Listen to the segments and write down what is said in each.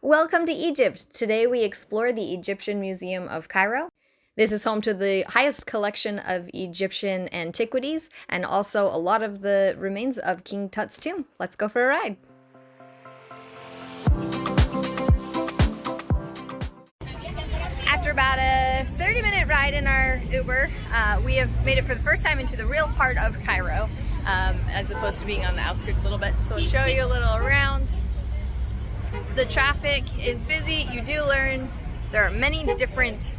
Welcome to Egypt! Today we explore the Egyptian Museum of Cairo. This is home to the highest collection of Egyptian antiquities and also a lot of the remains of King Tut's tomb. Let's go for a ride! After about a 30-minute ride in our Uber, we have made it for the first time into the real part of Cairo, as opposed to being on the outskirts a little bit. So I'll show you a little around. The traffic is busy. You do learn there are many different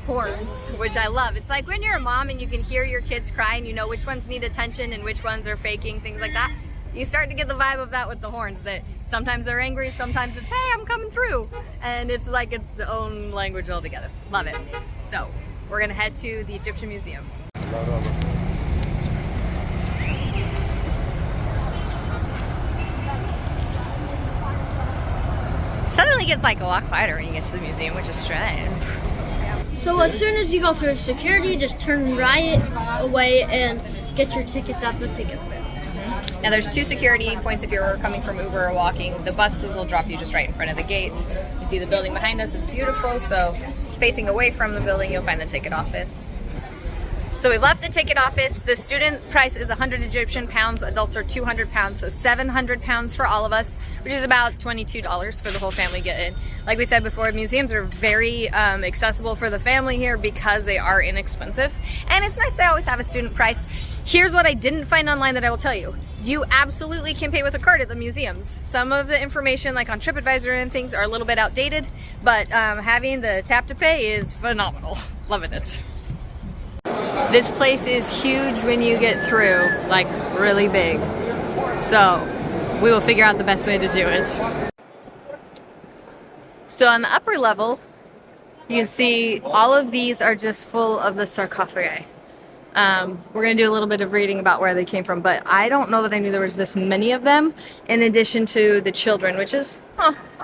horns, which I love. It's like when you're a mom and you can hear your kids cry and you know which ones need attention and which ones are faking, things like that. You start to get the vibe of that with the horns, that sometimes they're angry, sometimes it's, hey, I'm coming through. And it's like its own language altogether. Love it. So we're gonna head to the Egyptian Museum. Suddenly gets like a lot quieter when you get to the museum, which is strange. So as soon as you go through security, just turn right away and get your tickets at the ticket booth. Now there's two security points if you're coming from Uber or walking. The buses will drop you just right in front of the gate. You see the building behind us is beautiful, so facing away from the building you'll find the ticket office. So we left the ticket office. The student price is 100 Egyptian pounds, adults are 200 pounds, so 700 pounds for all of us, which is about $22 for the whole family get in. Like we said before, museums are very accessible for the family here because they are inexpensive. And it's nice they always have a student price. Here's what I didn't find online that I will tell you. You absolutely can pay with a card at the museums. Some of the information like on TripAdvisor and things are a little bit outdated, but having the tap to pay is phenomenal. Loving it. This place is huge when you get through, like really big. So we will figure out the best way to do it. So on the upper level, you can see all of these are just full of the sarcophagi. We're going to do a little bit of reading about where they came from, but I don't know that I knew there was this many of them, in addition to the children, which is,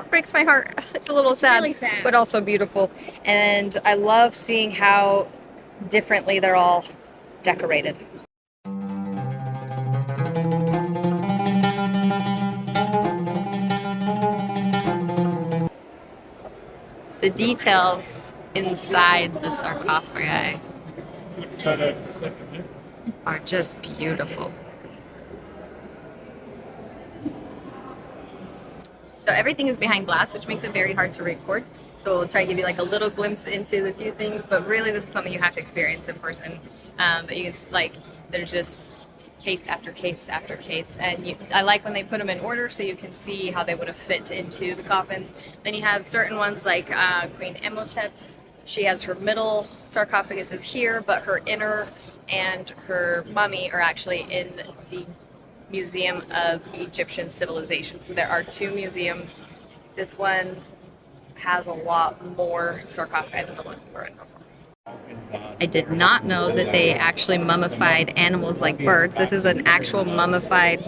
breaks my heart. It's a little sad, really sad, but also beautiful. And I love seeing how differently they're all decorated. The details inside the sarcophagi are just beautiful. So everything is behind glass, which makes it very hard to record. So we'll try to give you like a little glimpse into the few things, but really this is something you have to experience in person. But you can, like, there's just case after case after case, and I like when they put them in order so you can see how they would have fit into the coffins. Then you have certain ones like Queen Imhotep. She has her middle sarcophagus is here, but her inner and her mummy are actually in the Museum of Egyptian Civilization. So there are two museums. This one has a lot more sarcophagi than the one we were in before. I did not know that they actually mummified animals like birds. This is an actual mummified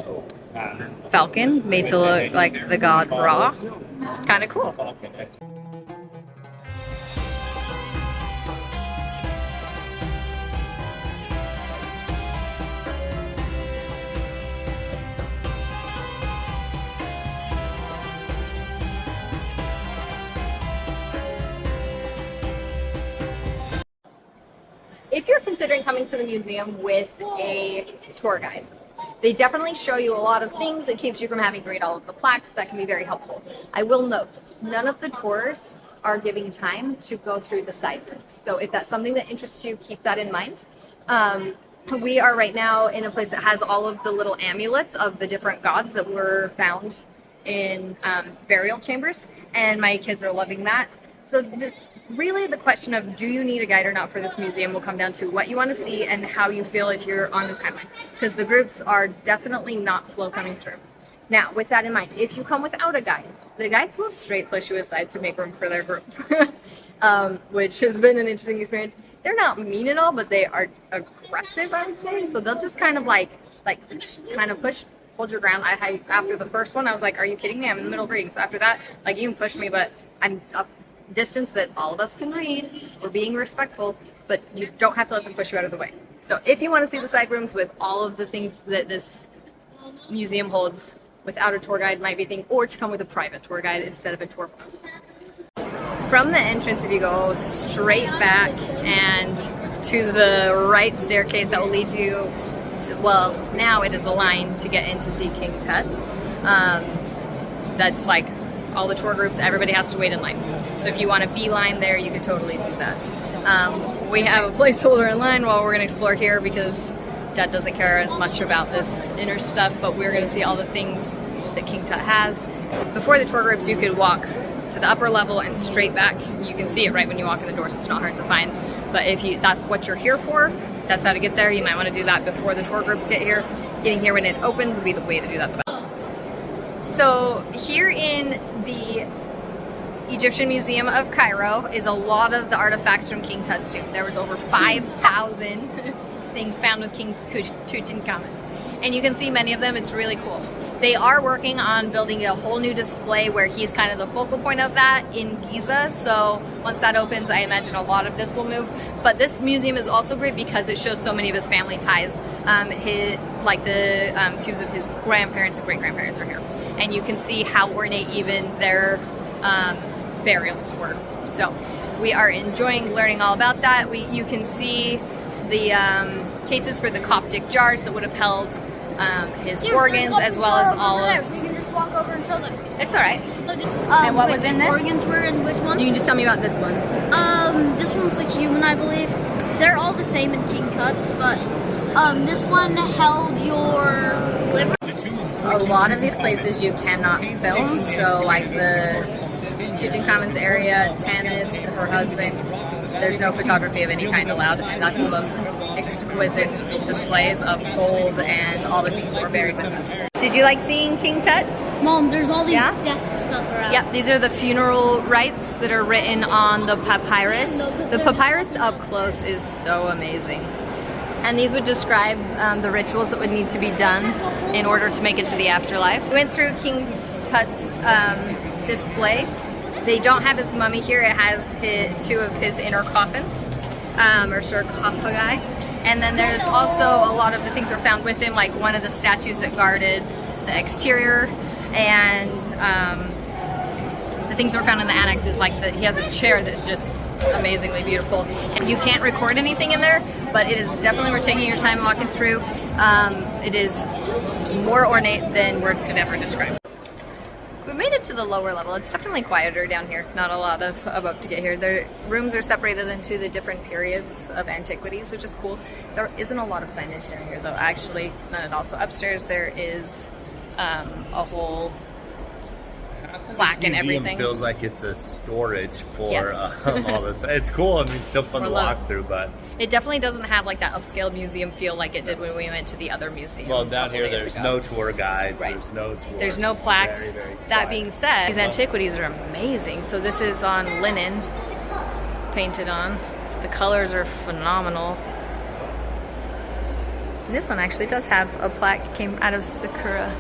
falcon made to look like the god Ra. Kind of cool. If you're considering coming to the museum with a tour guide, they definitely show you a lot of things. It keeps you from having to read all of the plaques. That can be very helpful. I will note, none of the tours are giving time to go through the side rooms. So if that's something that interests you, keep that in mind. We are right now in a place that has all of the little amulets of the different gods that were found in burial chambers, and my kids are loving that. So really the question of do you need a guide or not for this museum will come down to what you want to see and how you feel if you're on the timeline, because the groups are definitely not slow coming through. Now, with that in mind, if you come without a guide, the guides will straight push you aside to make room for their group, which has been an interesting experience. They're not mean at all, but they are aggressive, I would say. So they'll just kind of kind of push, hold your ground. After the first one, I was like, are you kidding me? I'm in the middle of reading. So after that, like, you can push me, but I'm up distance that all of us can read. We're being respectful, but you don't have to let them push you out of the way. So if you want to see the side rooms with all of the things that this museum holds, without a tour guide might be a thing, or to come with a private tour guide instead of a tour bus. From the entrance, if you go straight back and to the right staircase that will lead you to, well, now it is a line to get in to see King Tut. That's like all the tour groups, everybody has to wait in line. So if you want to beeline there, you can totally do that. We have a placeholder in line while we're going to explore here because Dad doesn't care as much about this inner stuff, but we're going to see all the things that King Tut has. Before the tour groups, you could walk to the upper level and straight back. You can see it right when you walk in the door, so it's not hard to find. But if that's what you're here for, that's how to get there. You might want to do that before the tour groups get here. Getting here when it opens would be the way to do that the best. So here in the Egyptian Museum of Cairo is a lot of the artifacts from King Tut's tomb. There was over 5,000 things found with King Tutankhamun. And you can see many of them. It's really cool. They are working on building a whole new display where he's kind of the focal point of that in Giza. So once that opens, I imagine a lot of this will move. But this museum is also great because it shows so many of his family ties. The tombs of his grandparents and great-grandparents are here. And you can see how ornate even their burials were. So we are enjoying learning all about that. You can see the cases for the Coptic jars that would have held his organs, as well as all of... We can just walk over and show them. It's alright. And what was in this? Organs were in which one? You can just tell me about this one. This one's the human, I believe. They're all the same in King Tut's, but this one held your liver. A lot of these places you cannot film, so like the Tutankhamun's area, Tanis, her husband, there's no photography of any kind allowed, and that's the most exquisite displays of gold and all the things that were buried with them. Did you like seeing King Tut? Mom, there's all these death stuff around. Yep, these are the funeral rites that are written on the papyrus. The papyrus up close is so amazing. And these would describe the rituals that would need to be done in order to make it to the afterlife. We went through King Tut's display. They don't have his mummy here. It has two of his inner coffins, or sarcophagi. And then there's also a lot of the things that are found with him, like one of the statues that guarded the exterior, and the things that were found in the annexes, like he has a chair that's just amazingly beautiful. And you can't record anything in there, but it is definitely worth taking your time walking through. It is more ornate than words could ever describe. We made it to the lower level. It's definitely quieter down here. Not a lot of about to get here. The rooms are separated into the different periods of antiquities, which is cool. There isn't a lot of signage down here, though. Actually, none at all. So upstairs there is a whole plaque and everything. Feels like it's a storage for Yes. all this. It's cool. I mean, it's still fun to walk through, but it definitely doesn't have like that upscale museum feel like it did when we went to the other museum. well, down here there's no tour guides. Right. There's no tours. There's no plaques. Very, very That quiet. being said, these antiquities are amazing. So this is on linen, painted on. The colors are phenomenal. And this one actually does have a plaque, came out of Sakura.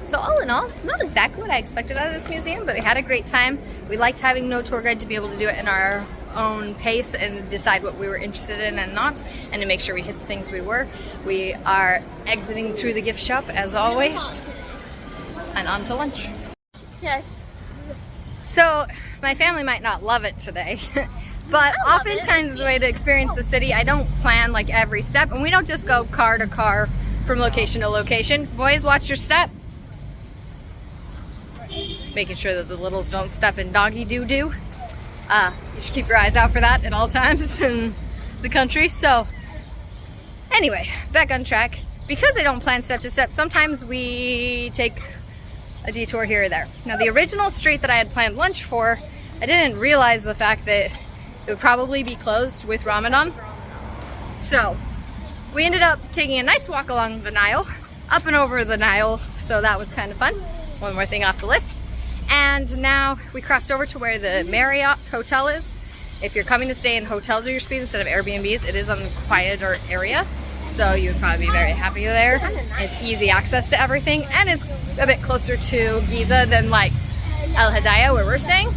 So all in all, not exactly what I expected out of this museum, but I had a great time. We liked having no tour guide to be able to do it in our own pace and decide what we were interested in and not, and to make sure we hit the things we were. We are exiting through the gift shop as always, and on to lunch. Yes. So my family might not love it today, but oftentimes as a way to experience the city, I don't plan like every step, and we don't just go car to car from location to location. Boys, watch your step. Making sure that the littles don't step in doggy doo-doo. You should keep your eyes out for that at all times in the country. So anyway, back on track. Because I don't plan step to step, sometimes we take a detour here or there. Now the original street that I had planned lunch for, I didn't realize the fact that it would probably be closed with Ramadan. So we ended up taking a nice walk along the Nile, up and over the Nile, so that was kind of fun. One more thing off the list. And now we crossed over to where the Marriott Hotel is. If you're coming to stay in hotels or your speed instead of Airbnbs, it is on the quieter area. So you would probably be very happy there. It's easy access to everything and is a bit closer to Giza than like El Hadaya where we're staying.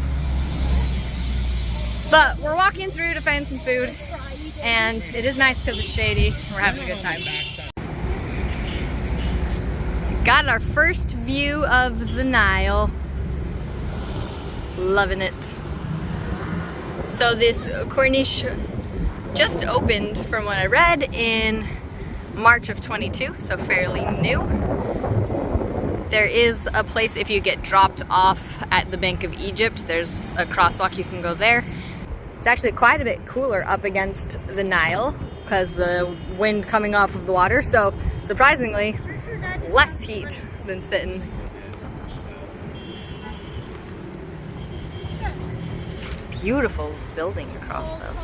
But we're walking through to find some food and it is nice because it's shady and we're having a good time. got our first view of the Nile. Loving it. So this Corniche just opened, from what I read, in March of 22, so fairly new. There is a place, if you get dropped off at the Bank of Egypt, there's a crosswalk, you can go there. It's actually quite a bit cooler up against the Nile because the wind coming off of the water, so surprisingly less heat than sitting. Beautiful building across though.